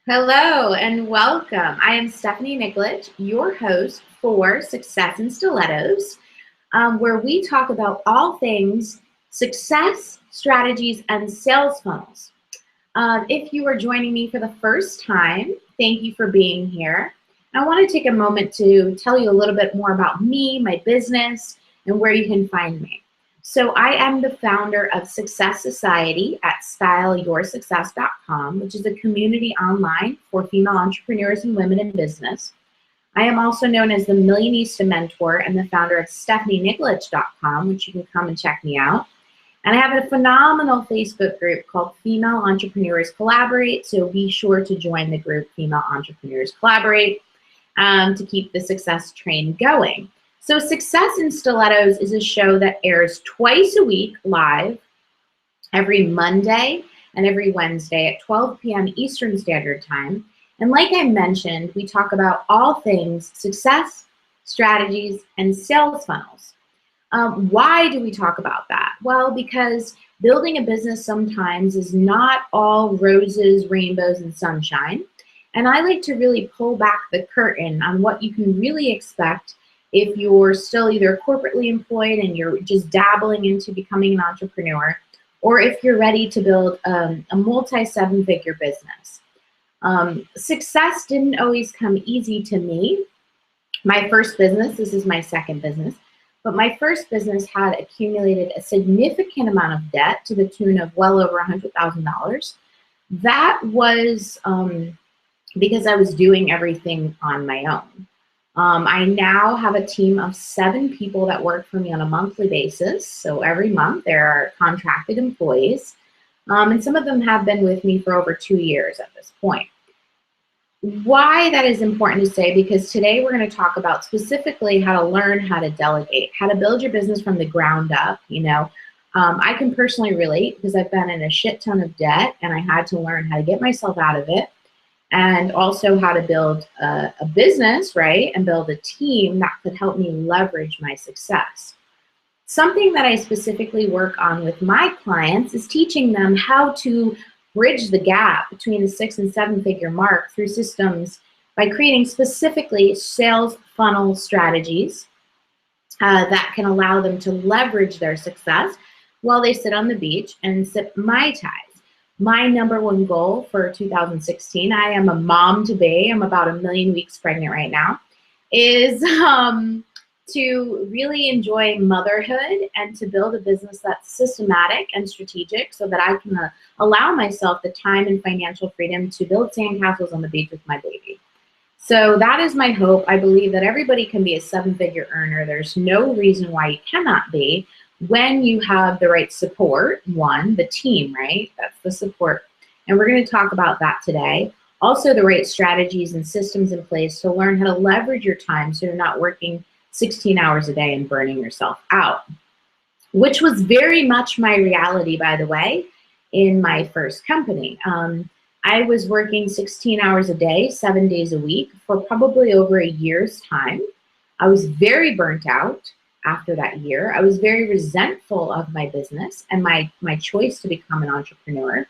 Hello and welcome. I am Stephanie Nikolic, your host for Success in Stilettos, where we talk about all things success, strategies, and sales funnels. If you are joining me for the first time, thank you for being here. I want to take a moment to tell you a little bit more about me, my business, and where you can find me. So I am the founder of Success Society at styleyoursuccess.com, which is a community online for female entrepreneurs and women in business. I am also known as the Millionista Mentor and the founder of StephanieNikolic.com, which you can come and check me out. And I have a phenomenal Facebook group called Female Entrepreneurs Collaborate, so be sure to join the group Female Entrepreneurs Collaborate to keep the success train going. So Success in Stilettos is a show that airs twice a week live, every Monday and every Wednesday at 12 p.m. Eastern Standard Time. And like I mentioned, we talk about all things success, strategies, and sales funnels. Why do we talk about that? Well, because building a business sometimes is not all roses, rainbows, and sunshine. And I like to really pull back the curtain on what you can really expect if you're still either corporately employed and you're just dabbling into becoming an entrepreneur, or if you're ready to build a multi-seven-figure business. Success didn't always come easy to me. My first business, this is my second business, but my first business had accumulated a significant amount of debt to the tune of well over $100,000. That was because I was doing everything on my own. I now have a team of 7 people that work for me on a monthly basis. So every month there are contracted employees, and some of them have been with me for over 2 years at this point. Why that is important to say, because today we're going to talk about specifically how to learn how to delegate, how to build your business from the ground up. I can personally relate because I've been in a shit ton of debt and I had to learn how to get myself out of it. And also how to build a business, right? And build a team that could help me leverage my success. Something that I specifically work on with my clients is teaching them how to bridge the gap between the 6- and 7-figure mark through systems by creating specifically sales funnel strategies that can allow them to leverage their success while they sit on the beach and sip Mai Tais. My number one goal for 2016, I am a mom to be, I'm about 1 million weeks pregnant right now, is to really enjoy motherhood and to build a business that's systematic and strategic so that I can allow myself the time and financial freedom to build sandcastles on the beach with my baby. So that is my hope. I believe that everybody can be a 7-figure earner. There's no reason why you cannot be, when you have the right support. One, the team, right? That's the support. And we're going to talk about that today. Also, the right strategies and systems in place to learn how to leverage your time so you're not working 16 hours a day and burning yourself out, which was very much my reality, by the way, in my first company. I was working 16 hours a day, 7 days a week for probably over a year's time. I was very burnt out. After that year, I was very resentful of my business and my choice to become an entrepreneur.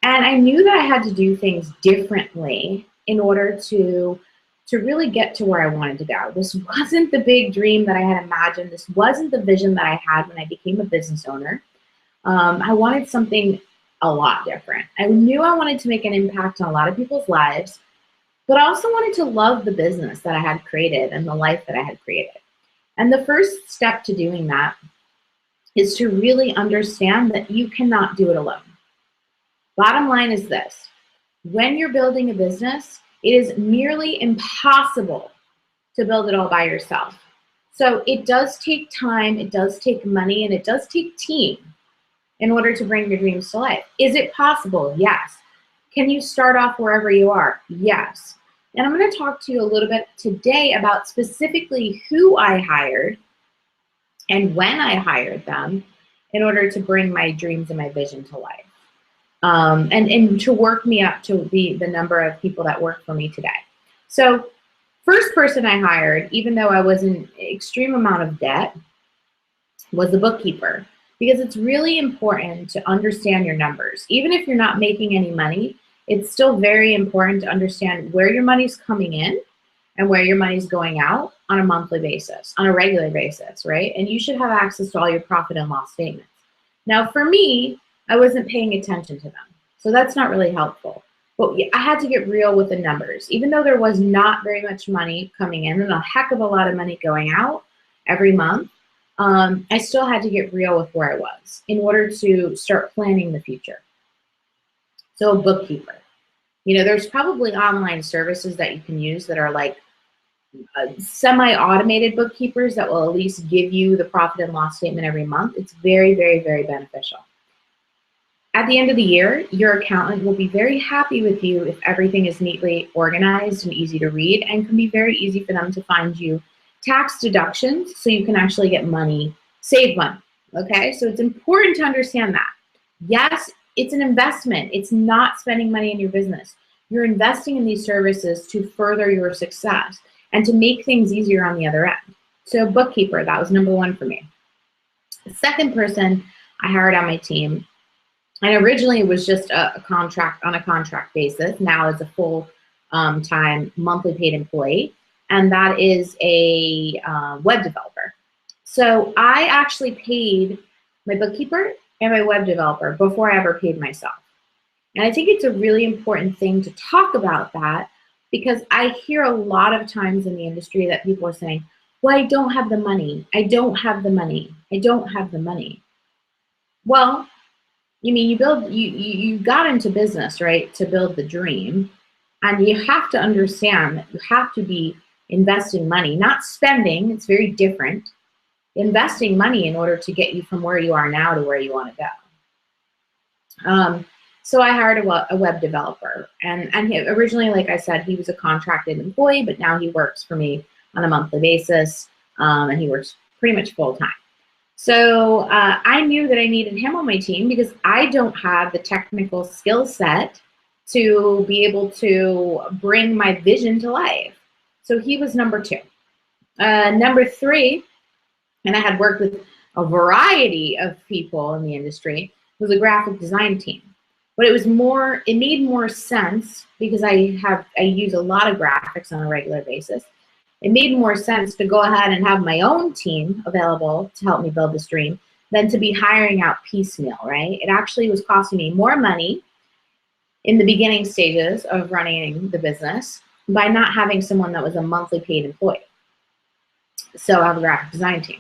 And I knew that I had to do things differently in order to really get to where I wanted to go. This wasn't the big dream that I had imagined. This wasn't the vision that I had when I became a business owner. I wanted something a lot different. I knew I wanted to make an impact on a lot of people's lives, but I also wanted to love the business that I had created and the life that I had created. And the first step to doing that is to really understand that you cannot do it alone. Bottom line is this: when you're building a business, it is nearly impossible to build it all by yourself. So it does take time, it does take money, and it does take team in order to bring your dreams to life. Is it possible? Yes. Can you start off wherever you are? Yes. And I'm going to talk to you a little bit today about specifically who I hired and when I hired them in order to bring my dreams and my vision to life. And to work me up to the number of people that work for me today. So first person I hired, even though I was in extreme amount of debt, was a bookkeeper. Because it's really important to understand your numbers. Even if you're not making any money, it's still very important to understand where your money's coming in and where your money's going out on a monthly basis, on a regular basis, right? And you should have access to all your profit and loss statements. Now, for me, I wasn't paying attention to them, so that's not really helpful. But I had to get real with the numbers. Even though there was not very much money coming in and a heck of a lot of money going out every month, I still had to get real with where I was in order to start planning the future. So a bookkeeper. You know, there's probably online services that you can use that are like semi-automated bookkeepers that will at least give you the profit and loss statement every month. It's very, very, very beneficial. At the end of the year, your accountant will be very happy with you if everything is neatly organized and easy to read, and can be very easy for them to find you tax deductions so you can actually get money, save money, okay? So it's important to understand that. Yes, it's an investment. It's not spending money in your business. You're investing in these services to further your success and to make things easier on the other end. So bookkeeper, that was number one for me. The second person I hired on my team, and originally it was just a contract on a contract basis. Now it's a full-time monthly paid employee, and that is a web developer. So I actually paid my bookkeeper and my web developer before I ever paid myself. And I think it's a really important thing to talk about that, because I hear a lot of times in the industry that people are saying, well, I don't have the money. I don't have the money. I don't have the money. Well, you mean you got into business, right, to build the dream, and you have to understand that you have to be investing money, not spending. It's very different. Investing money in order to get you from where you are now to where you want to go. So I hired a web developer, and originally, like I said, he was a contracted employee, but now he works for me on a monthly basis, and he works pretty much full time. So I knew that I needed him on my team because I don't have the technical skill set to be able to bring my vision to life. So he was number two. Number three, and I had worked with a variety of people in the industry, was a graphic design team. But it made more sense because I use a lot of graphics on a regular basis. It made more sense to go ahead and have my own team available to help me build this dream than to be hiring out piecemeal, right? It actually was costing me more money in the beginning stages of running the business by not having someone that was a monthly paid employee. So I have a graphic design team.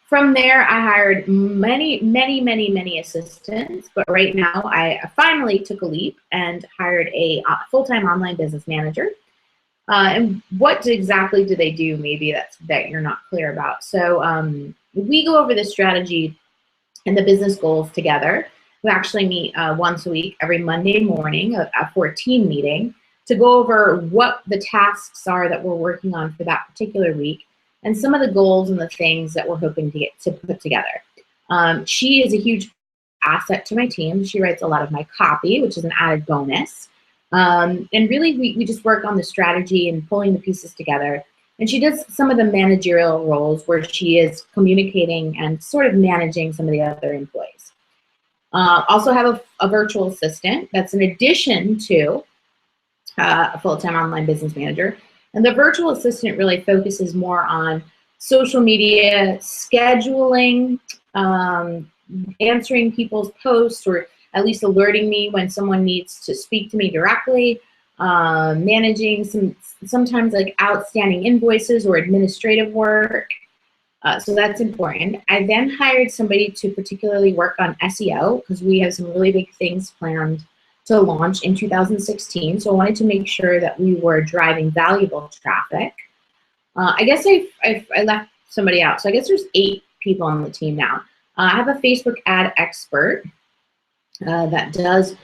From there, I hired many assistants, but right now I finally took a leap and hired a full-time online business manager. And what exactly do they do, maybe that you're not clear about. So we go over the strategy and the business goals together. We actually meet once a week, every Monday morning, for a team meeting to go over what the tasks are that we're working on for that particular week, and some of the goals and the things that we're hoping to get to put together. She is a huge asset to my team. She writes a lot of my copy, which is an added bonus. And really, we just work on the strategy and pulling the pieces together. And she does some of the managerial roles where she is communicating and sort of managing some of the other employees. Also have a virtual assistant that's in addition to a full-time online business manager. And the virtual assistant really focuses more on social media, scheduling, answering people's posts, or at least alerting me when someone needs to speak to me directly, managing sometimes like outstanding invoices or administrative work. So that's important. I then hired somebody to particularly work on SEO because we have some really big things planned to launch in 2016. So I wanted to make sure that we were driving valuable traffic. I guess I left somebody out. So I guess there's 8 people on the team now. I have a Facebook ad expert that does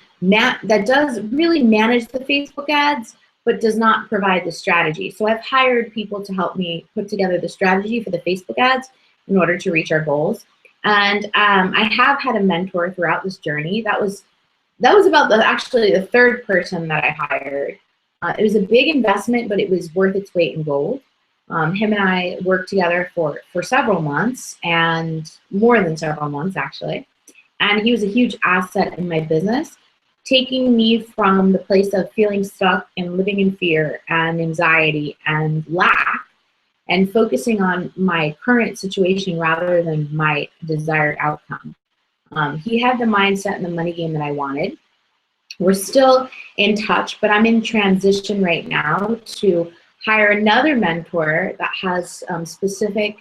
really manage the Facebook ads, but does not provide the strategy. So I've hired people to help me put together the strategy for the Facebook ads in order to reach our goals. And I have had a mentor throughout this journey. That was about actually the third person that I hired. It was a big investment, but it was worth its weight in gold. Him and I worked together for several months, and more than several months actually. And he was a huge asset in my business taking me from the place of feeling stuck and living in fear and anxiety and lack and focusing on my current situation rather than my desired outcome. He had the mindset and the money game that I wanted. We're still in touch, but I'm in transition right now to hire another mentor that has specific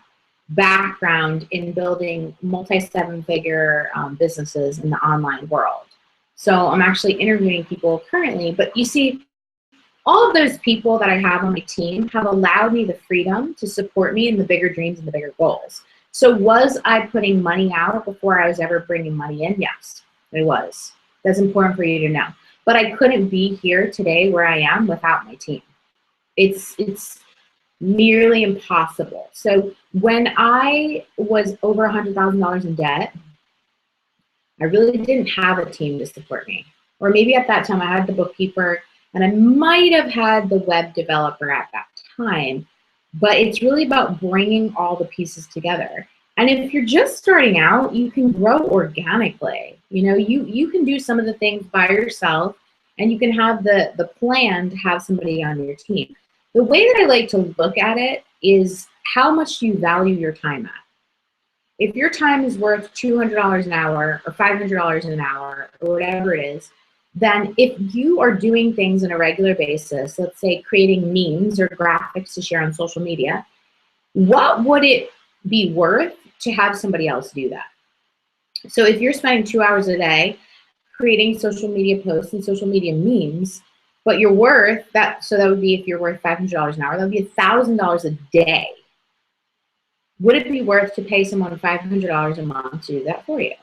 background in building multi-seven-figure businesses in the online world. So I'm actually interviewing people currently, but you see, all of those people that I have on my team have allowed me the freedom to support me in the bigger dreams and the bigger goals. So was I putting money out before I was ever bringing money in? Yes, I was. That's important for you to know. But I couldn't be here today where I am without my team. It's nearly impossible. So when I was over $100,000 in debt, I really didn't have a team to support me. Or maybe at that time I had the bookkeeper and I might have had the web developer at that time, but it's really about bringing all the pieces together. And if you're just starting out, you can grow organically. You know, you can do some of the things by yourself and you can have the plan to have somebody on your team. The way that I like to look at it is how much do you value your time at? If your time is worth $200 an hour or $500 an hour or whatever it is, then if you are doing things on a regular basis, let's say creating memes or graphics to share on social media, what would it be worth to have somebody else do that? So if you're spending 2 hours a day creating social media posts and social media memes, but you're worth that, so that would be if you're worth $500 an hour, that would be $1,000 a day. Would it be worth to pay someone $500 a month to do that for you?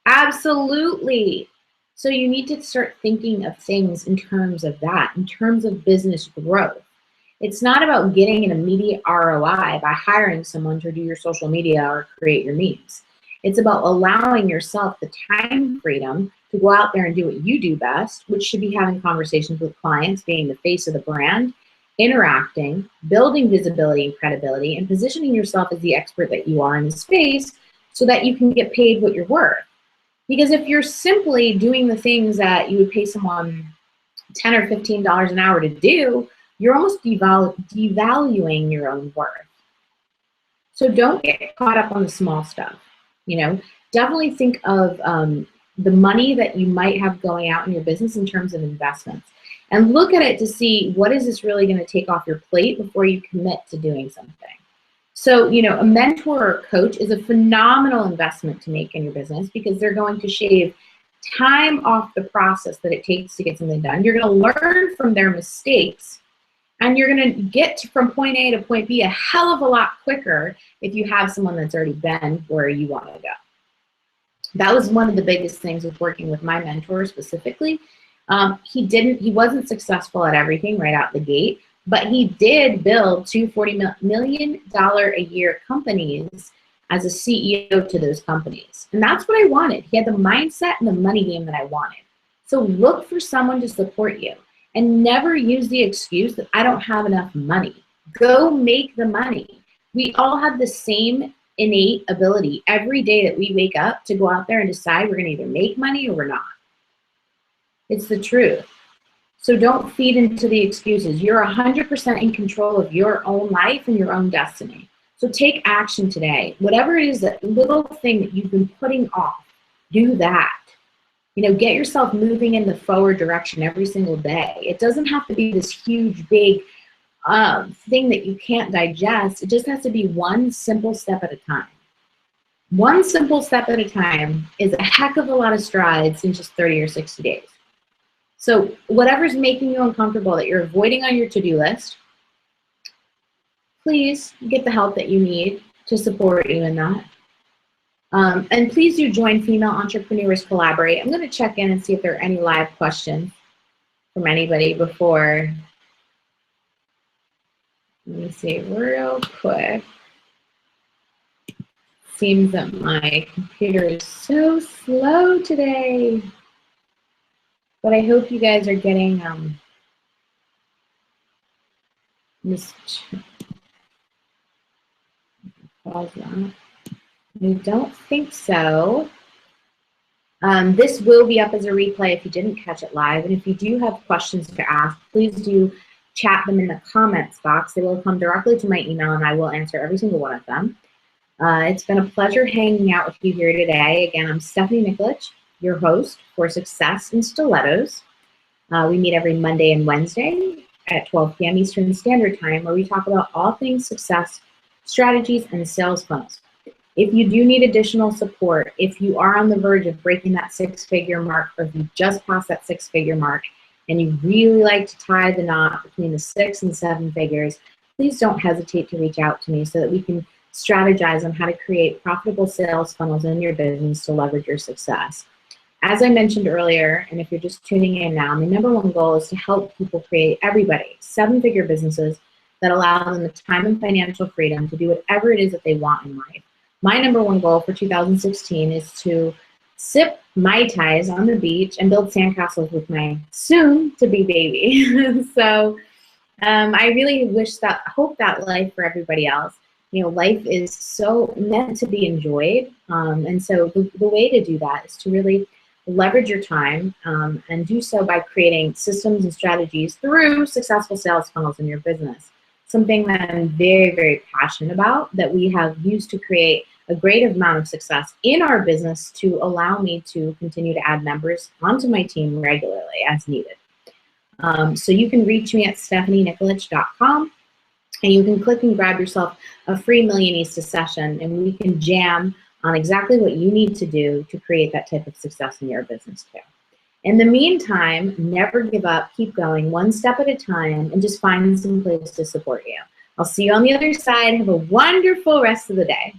Absolutely. So you need to start thinking of things in terms of that, in terms of business growth. It's not about getting an immediate ROI by hiring someone to do your social media or create your memes. It's about allowing yourself the time freedom to go out there and do what you do best, which should be having conversations with clients, being the face of the brand, interacting, building visibility and credibility, and positioning yourself as the expert that you are in the space so that you can get paid what you're worth. Because if you're simply doing the things that you would pay someone $10 or $15 an hour to do, you're almost devaluing your own worth. So don't get caught up on the small stuff. You know, definitely think of the money that you might have going out in your business in terms of investments. And look at it to see what is this really going to take off your plate before you commit to doing something. So, you know, a mentor or coach is a phenomenal investment to make in your business because they're going to shave time off the process that it takes to get something done. You're going to learn from their mistakes and you're going to get from point A to point B a hell of a lot quicker if you have someone that's already been where you want to go. That was one of the biggest things with working with my mentor specifically. He wasn't successful at everything right out the gate, but he did build two $40 million a year companies as a CEO to those companies. And that's what I wanted. He had the mindset and the money game that I wanted. So look for someone to support you and never use the excuse that I don't have enough money. Go make the money. We all have the same innate ability every day that we wake up to go out there and decide we're going to either make money or we're not. It's the truth. So don't feed into the excuses. You're 100% in control of your own life and your own destiny. So take action today. Whatever it is, that little thing that you've been putting off, do that. You know, get yourself moving in the forward direction every single day. It doesn't have to be this huge, big thing that you can't digest. It just has to be one simple step at a time. One simple step at a time is a heck of a lot of strides in just 30 or 60 days. So whatever's making you uncomfortable that you're avoiding on your to-do list, please get the help that you need to support you in that. And please do join Female Entrepreneurs Collaborate. I'm going to check in and see if there are any live questions from anybody before. Let me see real quick. Seems that my computer is so slow today. But I hope you guys are getting this. Pause that. I don't think so. This will be up as a replay if you didn't catch it live. And if you do have questions to ask, please do chat them in the comments box. They will come directly to my email, and I will answer every single one of them. It's been a pleasure hanging out with you here today. Again, I'm Stephanie Nikolic, your host for Success in Stilettos. We meet every Monday and Wednesday at 12 p.m. Eastern Standard Time, where we talk about all things success, strategies, and sales funnels. If you do need additional support, if you are on the verge of breaking that six-figure mark, or if you just passed that six-figure mark and you really like to tie the knot between the 6 and 7 figures, please don't hesitate to reach out to me so that we can strategize on how to create profitable sales funnels in your business to leverage your success. As I mentioned earlier, and if you're just tuning in now, my number one goal is to help people create, everybody, 7-figure businesses that allow them the time and financial freedom to do whatever it is that they want in life. My number one goal for 2016 is to sip Mai Tais on the beach and build sandcastles with my soon-to-be baby. So I really hope that life for everybody else. You know, life is so meant to be enjoyed. And so the way to do that is to really leverage your time and do so by creating systems and strategies through successful sales funnels in your business. Something that I'm very, very passionate about, that we have used to create a great amount of success in our business to allow me to continue to add members onto my team regularly as needed. So you can reach me at stephanienikolich.com, and you can click and grab yourself a free Millionista session, and we can jam on exactly what you need to do to create that type of success in your business too. In the meantime, never give up, keep going, one step at a time, and just find some place to support you. I'll see you on the other side. Have a wonderful rest of the day.